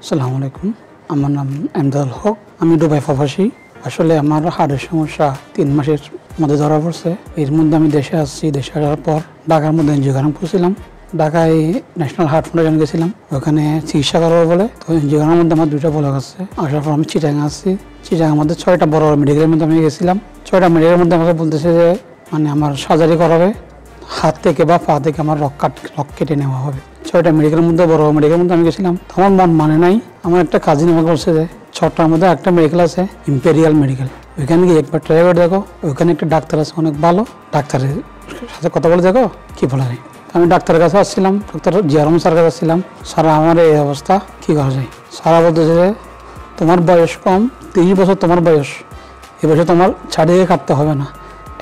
আসসালামু আলাইকুম, আমার নাম এমদাদুল হক। আমি দুবাই প্রবাসী। আসলে আমার হার্টের সমস্যা 3 মাসের মধ্যে ধরা পড়ছে। এর মধ্যে আমি দেশে আসছি। দেশে আসার পর ঢাকার মধ্যে এনজিওগ্রাম করছিলাম। ঢাকায় ন্যাশনাল হার্ট ফাউন্ডেশন গেছিলাম, ওখানে চিকিৎসা করার বলে। তো এনজিওগ্রামের মধ্যে আমার 2টা ব্লক আছে। আসার পর আমি চিটাগাং আসছি। চিটাগাংয়ের মধ্যে 6টা বড় মেডিকেলের মধ্যে আমি গেছিলাম। 6টা মেডিকেলের মধ্যে আমাকে বলতেছে যে মানে আমার সার্জারি করাবে, হাত থেকে বা পা থেকে আমার রক কেটে নেওয়া হবে। 6টা মেডিকেলের মধ্যে বড় মেডিকেলের মধ্যে আমি গেছিলাম। আমার মন মানে নাই। আমার একটা কাজিন আমাকে বলছে যে 6টার মধ্যে একটা মেডিকেল আছে, ইম্পেরিয়াল মেডিকেল, ওইখানে গিয়ে একবার ট্রাই করে দেখো। ওইখানে একটা ডাক্তার আছে অনেক ভালো, ডাক্তারের সাথে কথা বলে দেখো কি বলা যায়। আমি ডাক্তারের কাছে আসছিলাম, ডাক্তার জিয়ারম স্যার কাছে আসছিলাম। স্যার আমার এই অবস্থা, কি করা যায়? স্যারা বলতেছে যে তোমার বয়স কম, 30 বছর তোমার বয়স, এ বছর তোমার চারিদিকে কাটতে হবে না,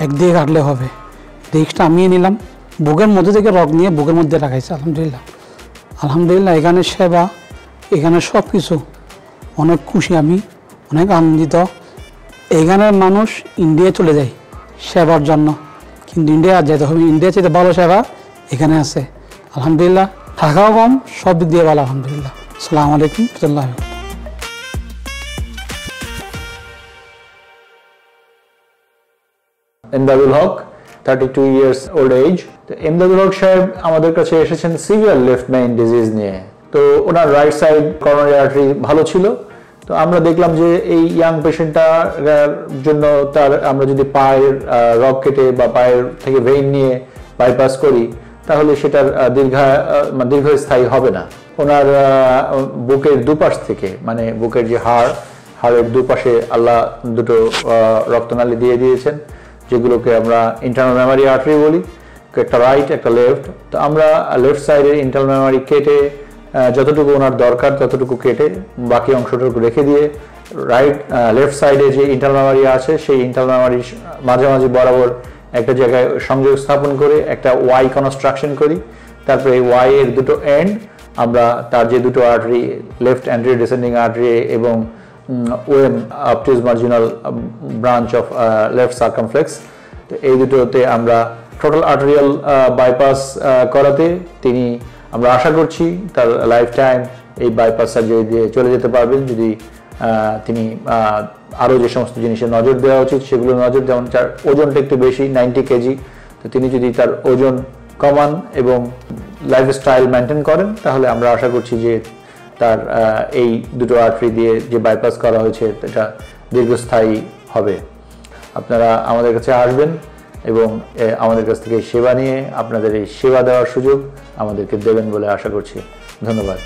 একদিকে কাটলে হবে। রিস্কটা আমিয়ে নিলাম। বুকের মধ্যে থেকে রক নিয়ে বুকের মধ্যে রাখাইছে। আলহামদুলিল্লাহ এখানে সেবা, এখানে সব কিছু অনেক খুশি, আমি অনেক আনন্দিত। এখানের মানুষ ইন্ডিয়া চলে যায় সেবার জন্য, কিন্তু ইন্ডিয়া যেতে হবে। ইন্ডিয়া চাইতে ভালো সেবা এখানে আছে আলহামদুলিল্লাহ। টাকাও কম, সব দিক দিয়ে ভালো আলহামদুলিল্লাহ। আসসালামু আলাইকুম রহমতুল্লাহ। এমদাদুল হক, 32 years old age। তো এমদাদুল হক সাহেব আমাদের কাছে এসেছেন সিভিয়ার লেফট মেইন ডিজিজ নিয়ে। তো ওনার রাইট সাইড করোনারি আর্টারি ভালো ছিল। তো আমরা দেখলাম যে এই ইয়াং পেশেন্টটার জন্য আমরা যদি পায়ের রক কেটে বা পায়ের থেকে ভেইন নিয়ে বাইপাস করি তাহলে সেটার দীর্ঘস্থায়ী হবে না। ওনার বুকের দুপাশ থেকে, মানে বুকের যে হাড়ের দুপাশে আল্লাহ দুটো রক্তনালী দিয়ে দিয়েছেন, যেগুলোকে আমরা ইন্টারনাল মেমারি আর্টারি বলি, একটা রাইট একটা লেফট। তো আমরা লেফট সাইডের ইন্টারনাল মেমারি কেটে যতটুকু ওনার দরকার ততটুকু কেটে বাকি অংশটুকু রেখে দিয়ে লেফট সাইডে যে ইন্টারনাল মেমারি আছে সেই ইন্টারনাল মেমারির মাঝামাঝি বরাবর একটা জায়গায় সংযোগ স্থাপন করে একটা ওয়াই কনস্ট্রাকশন করি। তারপরে এই ওয়াই এর দুটো এন্ড আমরা তার যে দুটো artery, left anterior descending artery এবং OM obtuse marginal branch of left circumflex, তো এই দুটোতে আমরা টোটাল আর্টারিয়াল বাইপাস করাতে আমরা আশা করছি তার লাইফ টাইম এই বাইপাস সার্জারি দিয়ে চলে যেতে পারবেন, যদি তিনি আরও যে সমস্ত জিনিসে নজর দেওয়া উচিত সেগুলো নজর, যেমন তার ওজনটা একটু বেশি, 90 কেজি। তো তিনি যদি তার ওজন কমান এবং লাইফস্টাইল মেনটেন করেন তাহলে আমরা আশা করছি যে তার এই দুটো আর্টারি দিয়ে যে বাইপাস করা হয়েছে এটা দীর্ঘস্থায়ী হবে। আপনারা আমাদের কাছে আসবেন এবং আমাদের কাছ থেকে সেবা নিয়ে আপনাদের এই সেবা দেওয়ার সুযোগ আমাদেরকে দেবেন বলে আশা করছি। ধন্যবাদ।